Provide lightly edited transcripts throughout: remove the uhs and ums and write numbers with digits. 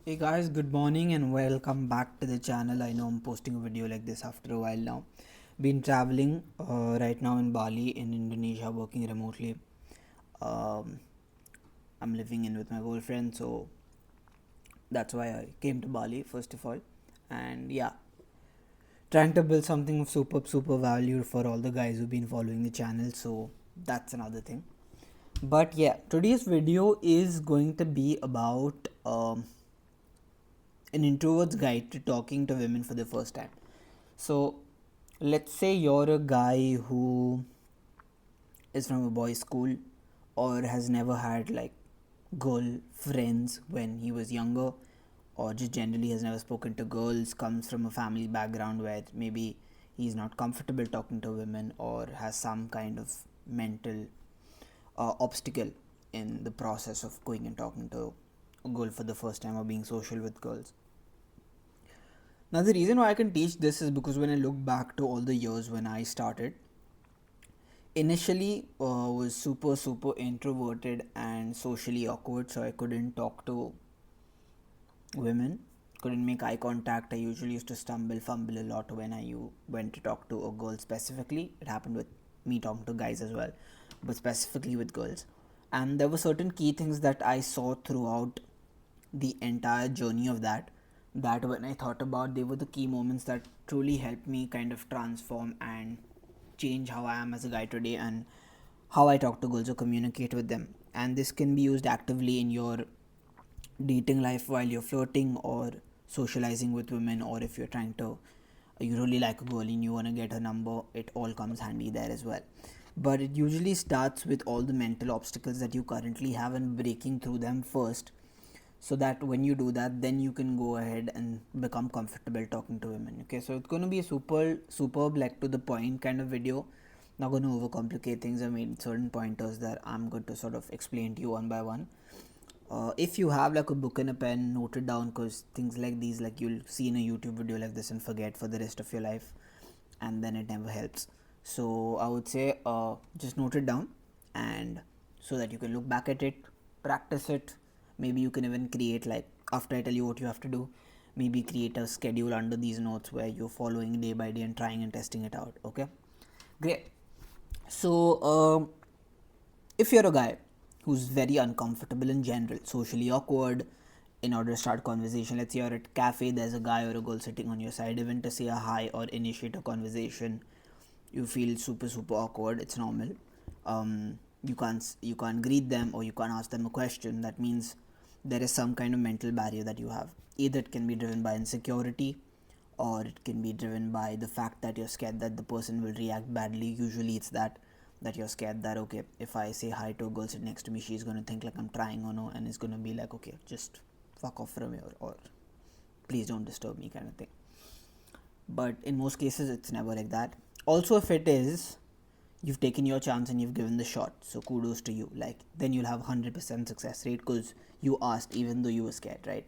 Hey guys, good morning and welcome back to the channel. I know I'm posting a video like this after a while now. Been traveling right now in Bali in Indonesia, working remotely. Um, I'm living in with my girlfriend, so that's why I came to Bali first of all. And yeah, trying to build something of super value for all the guys who've been following the channel. So that's another thing. But yeah, today's video is going to be about an introvert's guide to talking to women for the first time. So, let's say you're a guy who is from a boys' school or has never had like girl friends when he was younger, or just generally has never spoken to girls, comes from a family background where maybe he's not comfortable talking to women or has some kind of mental obstacle in the process of going and talking to a girl for the first time or being social with girls. Now, the reason why I can teach this is because when I look back to all the years when I started, initially was super introverted and socially awkward, so I couldn't talk to women, couldn't make eye contact. I usually used to fumble a lot when I went to talk to a girl specifically. It happened with me talking to guys as well, but specifically with girls. And there were certain key things that I saw throughout the entire journey of that when I thought about, they were the key moments that truly helped me kind of transform and change how I am as a guy today and how I talk to girls or communicate with them. And this can be used actively in your dating life while you're flirting or socializing with women, or if you're trying to you really like a girl and you want to get her number, it all comes handy there as well. But it usually starts with all the mental obstacles that you currently have and breaking through them first, so that when you do that, then you can go ahead and become comfortable talking to women. Okay, so it's going to be a superb, like, to the point kind of video. Not going to overcomplicate things. I made certain pointers that I'm going to sort of explain to you one by one. If you have like a book and a pen, note it down, because things like these, like, you'll see in a YouTube video like this and forget for the rest of your life, and then it never helps. So I would say just note it down, and so that you can look back at it, practice it. Maybe you can even create, like, after I tell you what you have to do, maybe create a schedule under these notes where you're following day by day and trying and testing it out. Okay, great. So if you're a guy who's very uncomfortable in general, socially awkward, in order to start conversation, let's say you're at a cafe, there's a guy or a girl sitting on your side, even to say a hi or initiate a conversation, you feel super awkward. It's normal. You can't greet them, or you can't ask them a question. That means there is some kind of mental barrier that you have. Either it can be driven by insecurity, or it can be driven by the fact that you're scared that the person will react badly. Usually it's that you're scared that, okay, if I say hi to a girl sitting next to me, she's going to think like I'm trying or no, and it's going to be like, okay, just fuck off from here, or please don't disturb me, kind of thing. But in most cases it's never like that. Also, if it is, you've taken your chance and you've given the shot, so kudos to you. Like, then you'll have 100% success rate because you asked even though you were scared, right?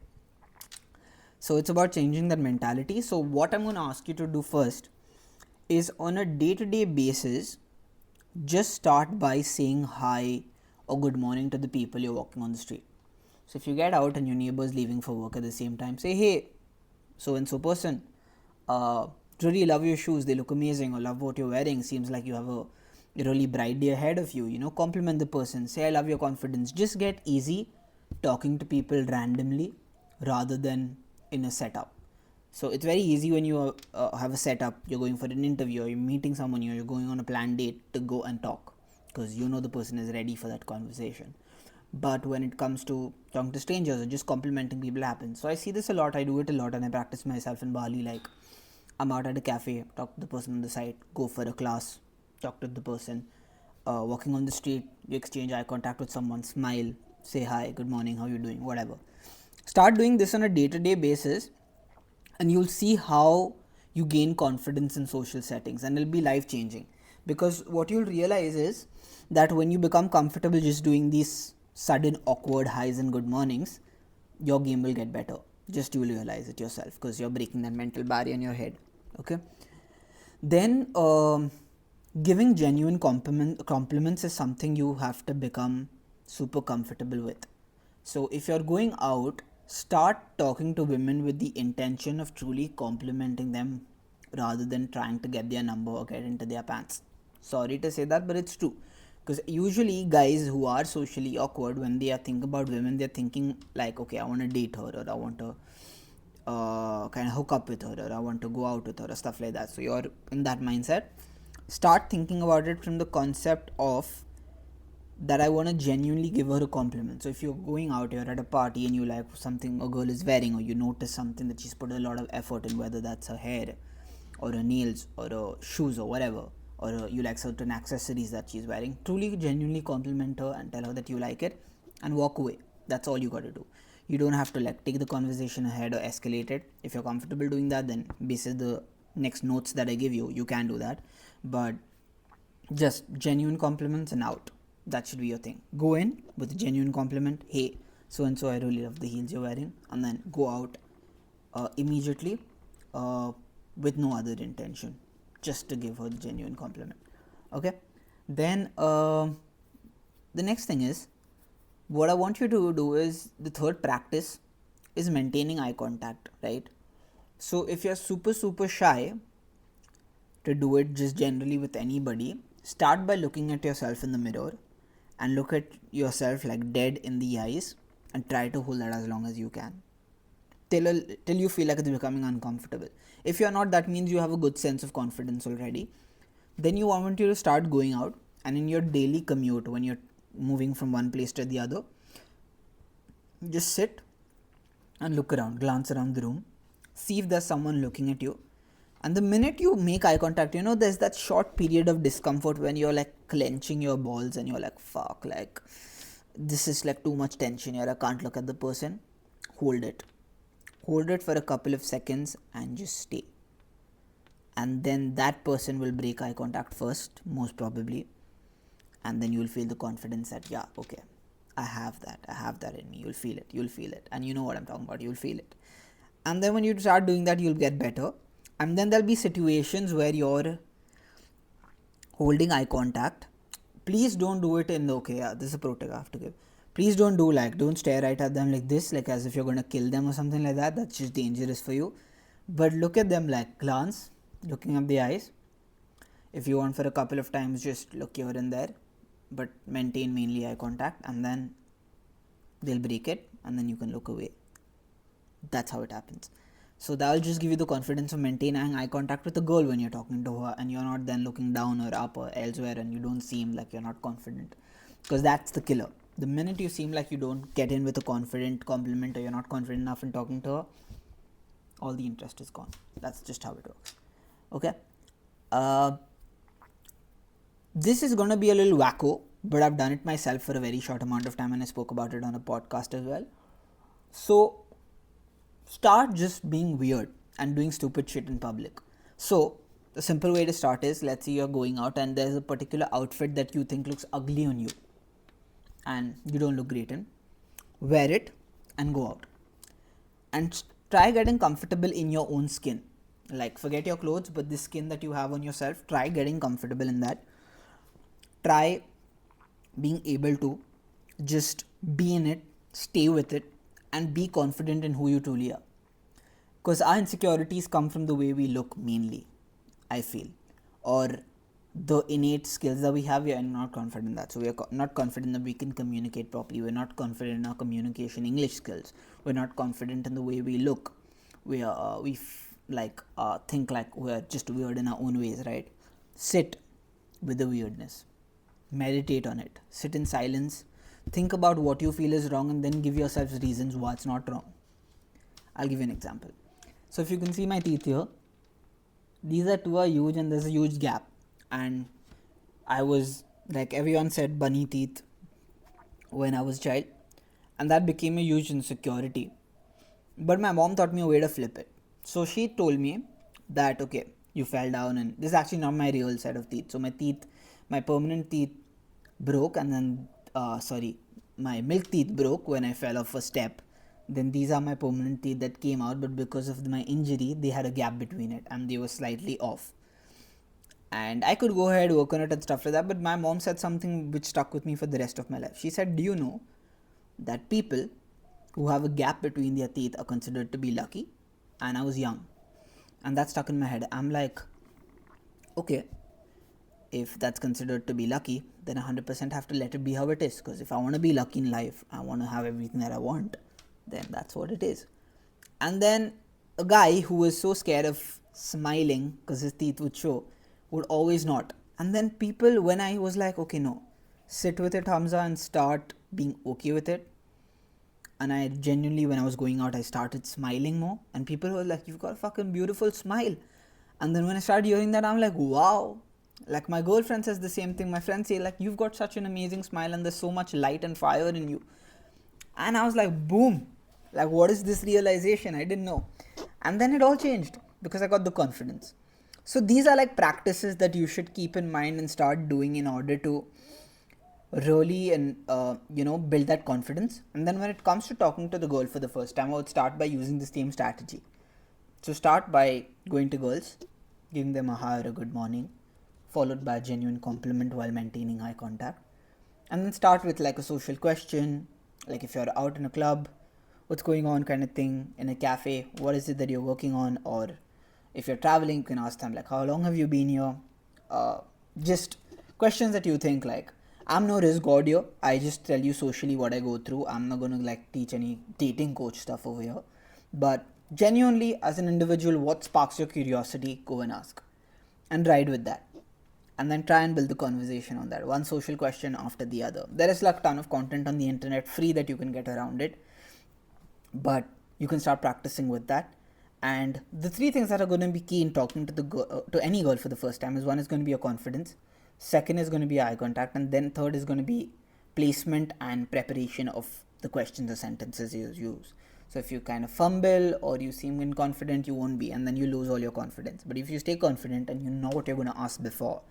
So it's about changing that mentality. So what I'm going to ask you to do first is, on a day-to-day basis, just start by saying hi or good morning to the people you're walking on the street. So if you get out and your neighbor's leaving for work at the same time, say, hey, so and so person, uh, really love your shoes, they look amazing, or love what you're wearing, seems like you have a really bright day ahead of you. Compliment the person, say, I love your confidence. Just get easy talking to people randomly rather than in a setup. So it's very easy when you have a setup, you're going for an interview, or you're meeting someone, you're going on a planned date to go and talk, because you know the person is ready for that conversation. But when it comes to talking to strangers or just complimenting people, happens. So I see this a lot, I do it a lot, and I practice myself in Bali. Like, I'm out at a cafe, talk to the person on the side, go for a class, talk to the person, walking on the street, you exchange eye contact with someone, smile, say hi, good morning, how you doing, whatever. Start doing this on a day-to-day basis, and you'll see how you gain confidence in social settings, and it'll be life changing. Because what you'll realize is that when you become comfortable just doing these sudden awkward highs and good mornings, your game will get better. Just you will realize it yourself, because you're breaking that mental barrier in your head. Okay, then giving genuine compliments is something you have to become super comfortable with. So if you're going out, Start talking to women with the intention of truly complimenting them rather than trying to get their number or get into their pants. Sorry to say that, but it's true. Because usually guys who are socially awkward, when they are thinking about women, they're thinking like, okay, I want to date her, or I want to kind of hook up with her, or I want to go out with her, or stuff like that. So you're in that mindset. Start thinking about it from the concept of that I want to genuinely give her a compliment. So if you're going out, you're at a party and you like something a girl is wearing, or you notice something that she's put a lot of effort in, whether that's her hair or her nails or her shoes or whatever, or you like certain accessories that she's wearing, truly genuinely compliment her and tell her that you like it and walk away. That's all you got to do. You don't have to like take the conversation ahead or escalate it. If you're comfortable doing that, then basis the next notes that I give you, you can do that. But just genuine compliments and out. That should be your thing. Go in with a genuine compliment. Hey, so and so, I really love the heels you're wearing, and then go out immediately with no other intention, just to give her the genuine compliment. Okay. Then the next thing is, what I want you to do is, the third practice is maintaining eye contact, right? So if you're super shy to do it just generally with anybody, start by looking at yourself in the mirror and look at yourself like dead in the eyes and try to hold that as long as you can till you feel like it's becoming uncomfortable. If you're not, that means you have a good sense of confidence already. Then you want you to start going out, and in your daily commute, when you're moving from one place to the other, just sit and look around, glance around the room, see if there's someone looking at you. And the minute you make eye contact, there's that short period of discomfort when you're like clenching your balls and you're like, fuck, like this is like too much tension here, I can't look at the person. Hold it for a couple of seconds and just stay. And then that person will break eye contact first, most probably, and then you'll feel the confidence that, yeah, okay, I have that in me. You'll feel it, and you know what I'm talking about. You'll feel it. And then when you start doing that, you'll get better. And then there'll be situations where you're holding eye contact. Please don't do it in the, okay, yeah, this is a pro tip I have to give. Please don't stare right at them like this, like as if you're going to kill them or something like that. That's just dangerous for you. But look at them, like glance, looking up the eyes. If you want, for a couple of times, just look here and there, but maintain mainly eye contact, and then they'll break it, and then you can look away. That's how it happens. So that'll just give you the confidence of maintaining eye contact with a girl when you're talking to her, and you're not then looking down or up or elsewhere, and you don't seem like you're not confident, because that's the killer. The minute you seem like you don't get in with a confident compliment, or you're not confident enough in talking to her, all the interest is gone. That's just how it works. Okay. This is gonna be a little wacko, but I've done it myself for a very short amount of time, and I spoke about it on a podcast as well. So start just being weird and doing stupid shit in public. So the simple way to start is, let's say you're going out and there's a particular outfit that you think looks ugly on you and you don't look great in. Wear it and go out and try getting comfortable in your own skin. Like, forget your clothes, but the skin that you have on yourself, try getting comfortable in that. Try being able to just be in it, stay with it, and be confident in who you truly are. Because our insecurities come from the way we look mainly, I feel. Or the innate skills that we have, we are not confident in that. So we are not confident that we can communicate properly. We're not confident in our communication English skills. We're not confident in the way we look. We think like we're just weird in our own ways, right? Sit with the weirdness. Meditate on it. Sit in silence. Think about what you feel is wrong, and then give yourselves reasons why it's not wrong. I'll give you an example. So if you can see my teeth here, these two are huge and there's a huge gap. And I was, like everyone said, bunny teeth when I was a child. And that became a huge insecurity. But my mom taught me a way to flip it. So she told me that, okay, you fell down, and this is actually not my real set of teeth. So my permanent teeth broke, and then, my milk teeth broke when I fell off a step. Then these are my permanent teeth that came out, but because of my injury, they had a gap between it and they were slightly off. And I could go ahead, work on it and stuff like that, but my mom said something which stuck with me for the rest of my life. She said, do you know that people who have a gap between their teeth are considered to be lucky, and I was young, and that stuck in my head. I'm like, okay, if that's considered to be lucky, then 100% have to let it be how it is, because if I want to be lucky in life, I want to have everything that I want, then that's what it is. And then a guy who was so scared of smiling because his teeth would show would always not. And then people, when I was like, okay, no, sit with it, Hamza, and start being okay with it. And I genuinely, when I was going out, I started smiling more. And people were like, you've got a fucking beautiful smile. And then when I started hearing that, I'm like, wow. Like, my girlfriend says the same thing. My friends say, like, you've got such an amazing smile and there's so much light and fire in you. And I was like, boom. Like, what is this realization? I didn't know. And then it all changed because I got the confidence. So these are like practices that you should keep in mind and start doing in order to really and build that confidence. And then when it comes to talking to the girl for the first time, I would start by using the same strategy. So start by going to girls, giving them a hi or a good morning, followed by a genuine compliment while maintaining eye contact. And then start with like a social question, like if you're out in a club, what's going on kind of thing. In a cafe, what is it that you're working on? Or if you're traveling, you can ask them like, how long have you been here? Just questions that you think like, I'm no risk audio, I just tell you socially what I go through. I'm not going to like teach any dating coach stuff over here, but genuinely as an individual, what sparks your curiosity, go and ask and ride with that, and then try and build the conversation on that, one social question after the other. There is like a ton of content on the internet free that you can get around it, but you can start practicing with that. And the three things that are going to be key in talking to to any girl for the first time is, one is going to be your confidence, second is going to be eye contact, and then third is going to be placement and preparation of the questions or sentences you use. So if you kind of fumble or you seem inconfident, you won't be, and then you lose all your confidence. But if you stay confident and you know what you're going to ask before,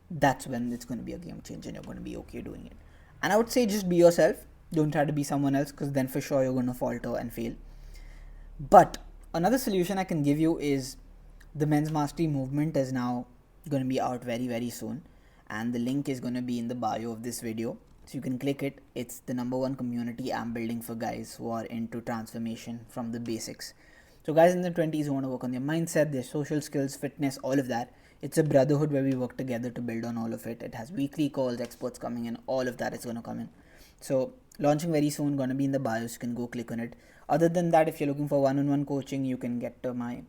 that's when it's going to be a game changer and you're going to be okay doing it. And I would say just be yourself. Don't try to be someone else, because then for sure you're going to falter and fail. But another solution I can give you is the Men's Mastery movement is now going to be out very, very soon. And the link is going to be in the bio of this video. So you can click it. It's the #1 community I'm building for guys who are into transformation from the basics. So guys in their 20s who want to work on their mindset, their social skills, fitness, all of that. It's a brotherhood where we work together to build on all of it. It has weekly calls, experts coming in, all of that is going to come in. So launching very soon, going to be in the bio, so you can go click on it. Other than that, if you're looking for one-on-one coaching, you can get to my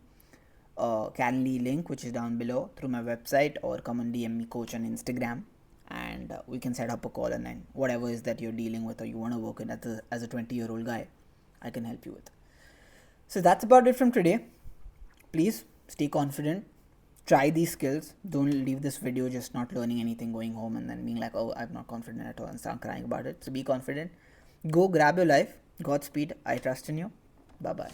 Calendly link, which is down below, through my website, or come and DM me coach on Instagram, and we can set up a call, and then whatever is that you're dealing with or you want to work in as a 20-year-old guy, I can help you with. So that's about it from today. Please stay confident, try these skills. Don't leave this video just not learning anything, going home and then being like, oh, I'm not confident at all, and start crying about it. So be confident, go grab your life. Godspeed. I trust in you. Bye bye.